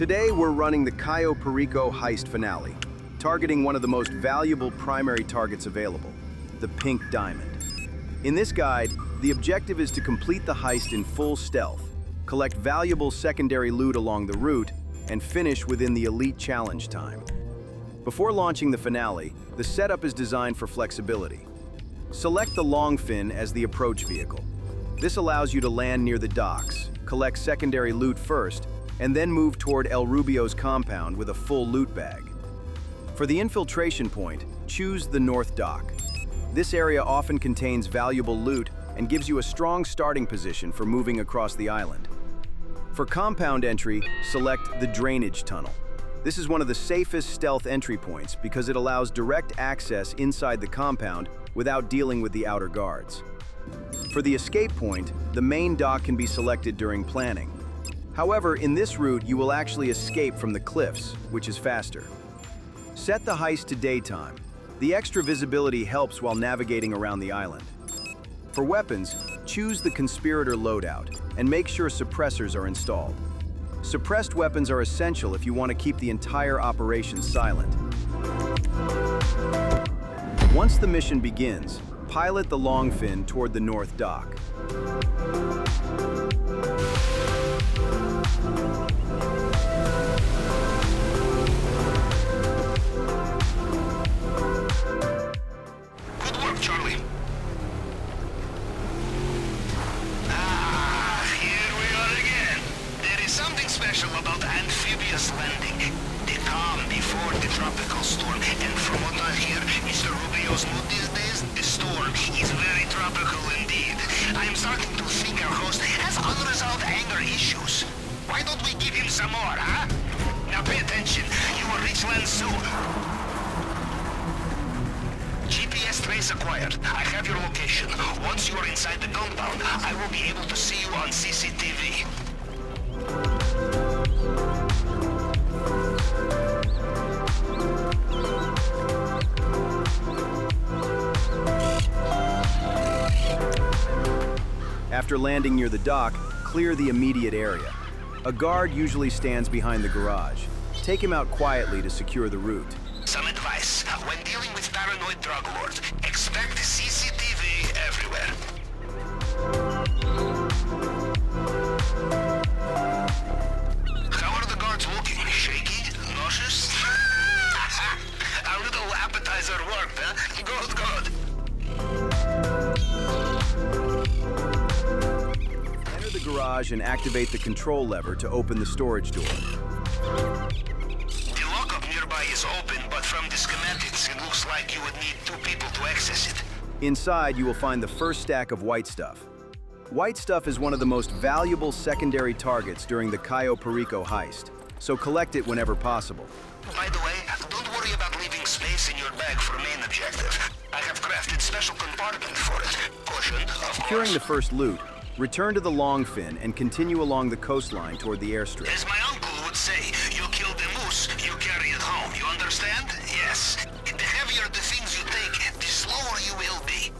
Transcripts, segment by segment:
Today we're running the Cayo Perico Heist finale, targeting one of the most valuable primary targets available, the pink diamond. In this guide, the objective is to complete the heist in full stealth, collect valuable secondary loot along the route, and finish within the elite challenge time. Before launching the finale, the setup is designed for flexibility. Select the Longfin as the approach vehicle. This allows you to land near the docks, collect secondary loot first, and then move toward El Rubio's compound with a full loot bag. For the infiltration point, choose the North Dock. This area often contains valuable loot and gives you a strong starting position for moving across the island. For compound entry, select the drainage tunnel. This is one of the safest stealth entry points because it allows direct access inside the compound without dealing with the outer guards. For the escape point, the main dock can be selected during planning. However, in this route, you will actually escape from the cliffs, which is faster. Set the heist to daytime. The extra visibility helps while navigating around the island. For weapons, choose the conspirator loadout and make sure suppressors are installed. Suppressed weapons are essential if you want to keep the entire operation silent. Once the mission begins, pilot the Longfin toward the North Dock. About amphibious landing. They come before the tropical storm, and from what I hear, Mr. Rubio's mood these days, the storm is very tropical indeed. I am starting to think our host has unresolved anger issues. Why don't we give him some more, huh? Now pay attention, you will reach land soon. GPS trace acquired. I have your location. Once you are inside the compound, I will be able to see you on CCTV. After landing near the dock, clear the immediate area. A guard usually stands behind the garage. Take him out quietly to secure the route. Some advice. When dealing with paranoid drug lords, expect CCTV everywhere. How are the guards looking? Shaky? Nauseous? Our little appetizer worked, huh? Good, good. Garage and activate the control lever to open the storage door. The lockup nearby is open, but from the schematics, it looks like you would need 2 people to access it. Inside, you will find the first stack of white stuff. White stuff is one of the most valuable secondary targets during the Cayo Perico heist, so collect it whenever possible. By the way, don't worry about leaving space in your bag for main objective. I have crafted special compartment for it. Caution, of course. Securing the first loot, return to the Longfin and continue along the coastline toward the airstrip. As my uncle would say, you kill the moose, you carry it home. You understand? Yes. The heavier the things you take, the slower you will be.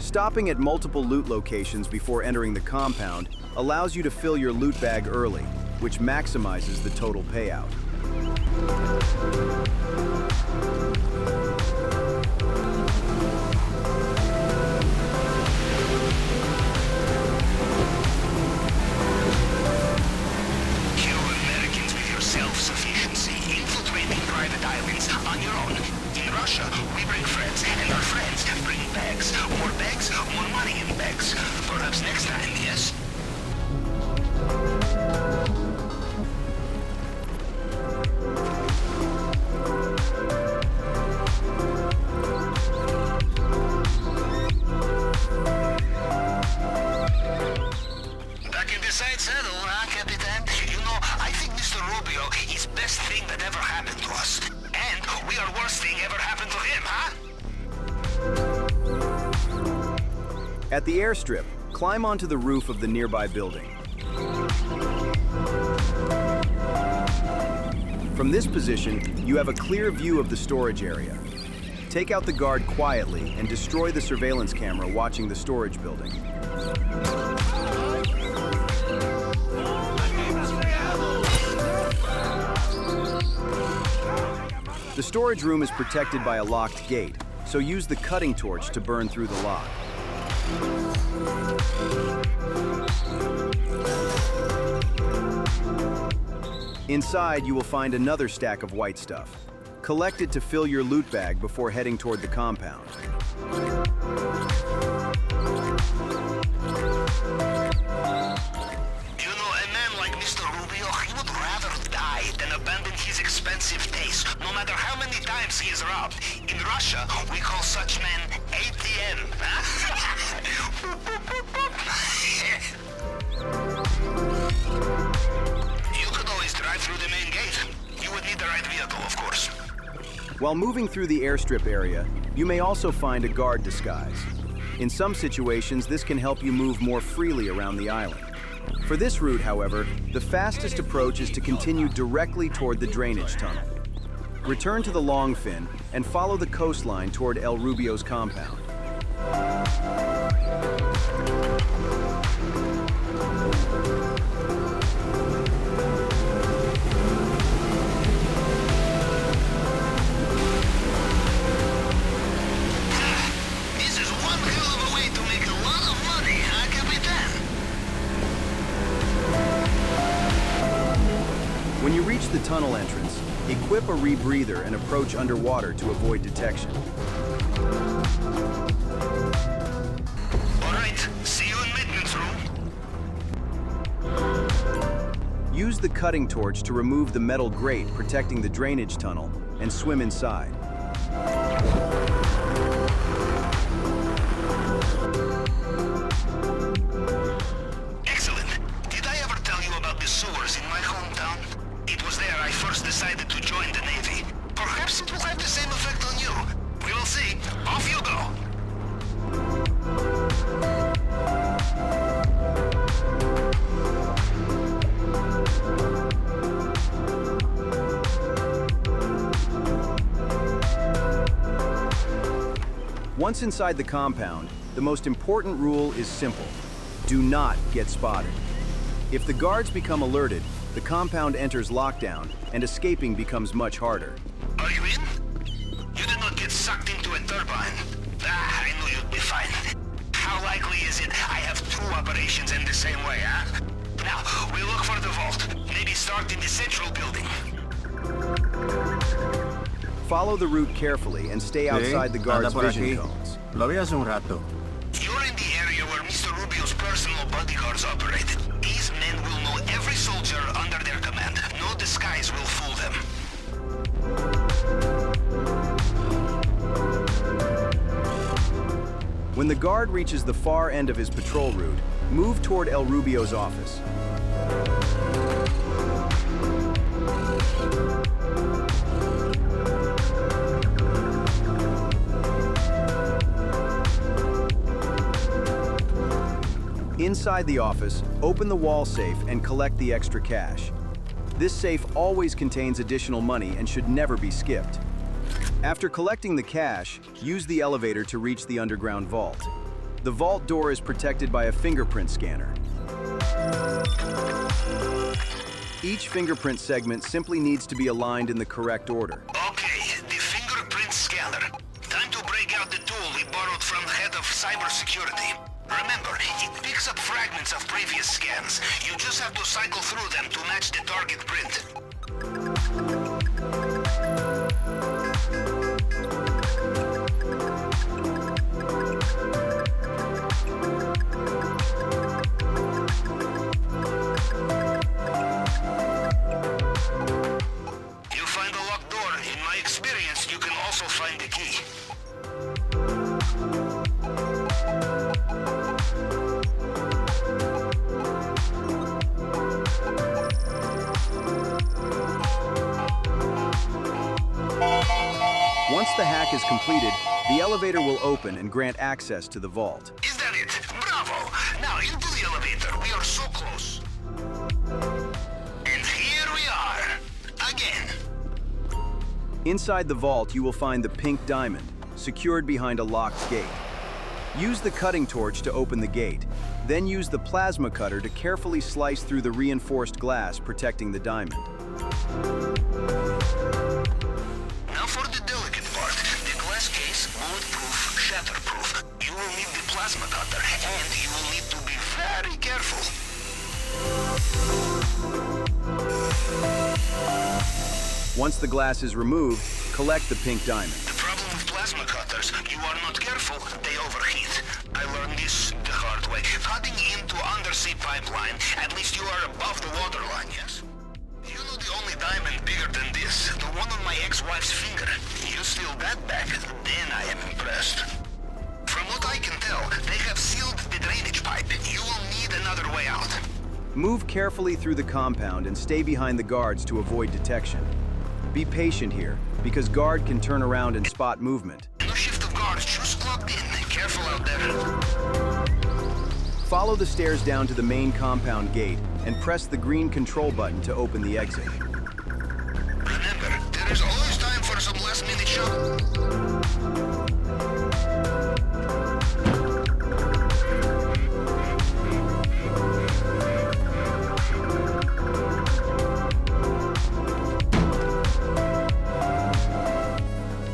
Stopping at multiple loot locations before entering the compound allows you to fill your loot bag early, which maximizes the total payout. Self-sufficiency, infiltrating private islands on your own. In Russia, we bring friends, and our friends bring bags. More bags, more money in bags. Perhaps next time, yes? Back in the side saddle, huh, Capitan? You know, I think Mr. Rubio is best thing that ever happened to us. And we are worst thing ever happened to him, huh? At the airstrip, climb onto the roof of the nearby building. From this position, you have a clear view of the storage area. Take out the guard quietly and destroy the surveillance camera watching the storage building. The storage room is protected by a locked gate, so use the cutting torch to burn through the lock. Inside, you will find another stack of white stuff. Collect it to fill your loot bag before heading toward the compound. You know, a man like Mr. Rubio, he would rather die than abandon his expensive taste, no matter how many times he is robbed. In Russia, we call such men ATM. You could always drive through the main gate. You would need the right vehicle, of course. While moving through the airstrip area, you may also find a guard disguise. In some situations, this can help you move more freely around the island. For this route, however, the fastest approach is to continue directly toward the drainage tunnel. Return to the Longfin and follow the coastline toward El Rubio's compound. This is one hell of a way to make a lot of money, huh, Capitan? When you reach the tunnel entrance, equip a rebreather and approach underwater to avoid detection. All right, see you in maintenance room. Use the cutting torch to remove the metal grate protecting the drainage tunnel and swim inside. Excellent. Did I ever tell you about the sewers in my hometown? It was there I first decided to join the Navy. Perhaps it will have the same effect on you. We will see. Off you go. Once inside the compound, the most important rule is simple. Do not get spotted. If the guards become alerted, the compound enters lockdown and escaping becomes much harder. Are you in? You did not get sucked into a turbine. I knew you'd be fine. How likely is it I have two operations in the same way, huh? Now, we look for the vault. Maybe start in the central building. Follow the route carefully and stay outside the guards' vision cones. Lo vi hace un rato. You're in the area where Mr. Rubio's personal bodyguards operate. These men will know every soldier under their command. No disguise will fool them. When the guard reaches the far end of his patrol route, move toward El Rubio's office. Inside the office, open the wall safe and collect the extra cash. This safe always contains additional money and should never be skipped. After collecting the cash, use the elevator to reach the underground vault. The vault door is protected by a fingerprint scanner. Each fingerprint segment simply needs to be aligned in the correct order. Okay, the fingerprint scanner. Time to break out the tool we borrowed from the head of cybersecurity. Remember, it picks up fragments of previous scans. You just have to cycle through them to match the target print. You find a locked door. In my experience, you can also find the key. Once the hack is completed, the elevator will open and grant access to the vault. Is that it? Bravo! Now into the elevator. We are so close. And here we are. Again. Inside the vault, you will find the pink diamond, secured behind a locked gate. Use the cutting torch to open the gate, then use the plasma cutter to carefully slice through the reinforced glass protecting the diamond. Now for plasma cutter, and you will need to be very careful. Once the glass is removed, collect the pink diamond. The problem with plasma cutters, you are not careful, they overheat. I learned this the hard way. Cutting into undersea pipeline, at least you are above the waterline, yes? You know the only diamond bigger than this, the one on my ex-wife's finger. You steal that back, then I am impressed. From what I can tell, they have sealed the drainage pipe. You will need another way out. Move carefully through the compound and stay behind the guards to avoid detection. Be patient here, because guard can turn around and spot movement. No shift of guards, just clocked in. Careful out there. Follow the stairs down to the main compound gate and press the green control button to open the exit. Remember, there is always time for some last-minute show.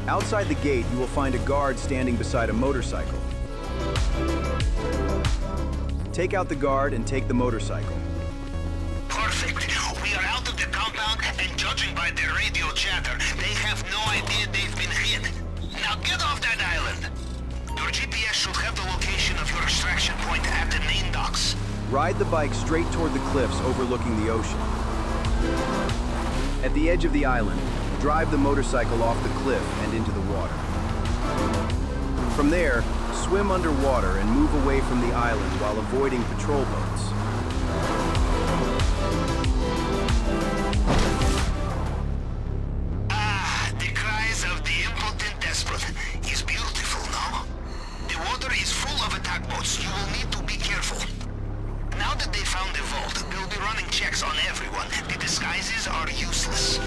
Outside the gate, you will find a guard standing beside a motorcycle. Take out the guard and take the motorcycle. Perfect. We are out of the compound, and judging by their radio chatter, they have no idea they've been hit. Now get off that island. Your GPS should have the location of your extraction point at the main docks. Ride the bike straight toward the cliffs overlooking the ocean. At the edge of the island, drive the motorcycle off the cliff and into the water. From there, swim underwater and move away from the island while avoiding patrol boats. Ah, the cries of the impotent desperate is beautiful, no? The water is full of attack boats. You will need to be careful. Now that they found the vault, they'll be running checks on everyone. The disguises are useless.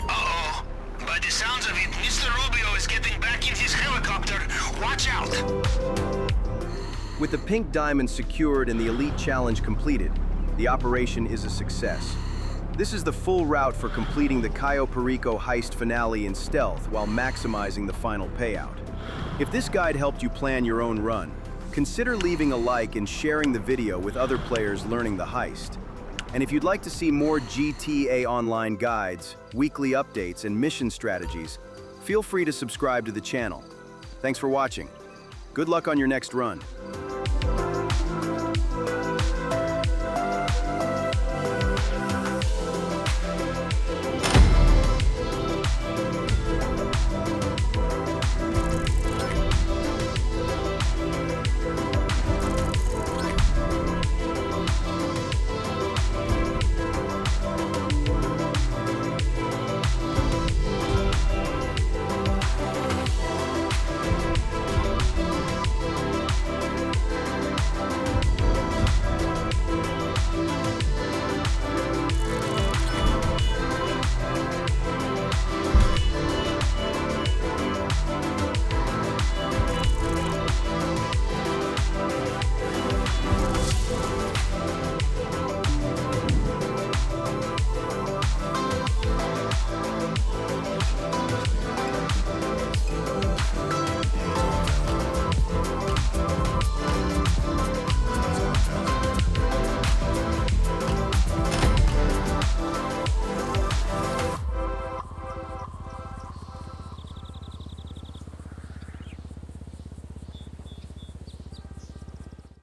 Uh-oh. By the sounds of it, Mr. Rubio is getting back in his helicopter. Watch out! With the pink diamond secured and the elite challenge completed, the operation is a success. This is the full route for completing the Cayo Perico Heist finale in stealth while maximizing the final payout. If this guide helped you plan your own run, consider leaving a like and sharing the video with other players learning the heist. And if you'd like to see more GTA Online guides, weekly updates, and mission strategies, feel free to subscribe to the channel. Thanks for watching. Good luck on your next run.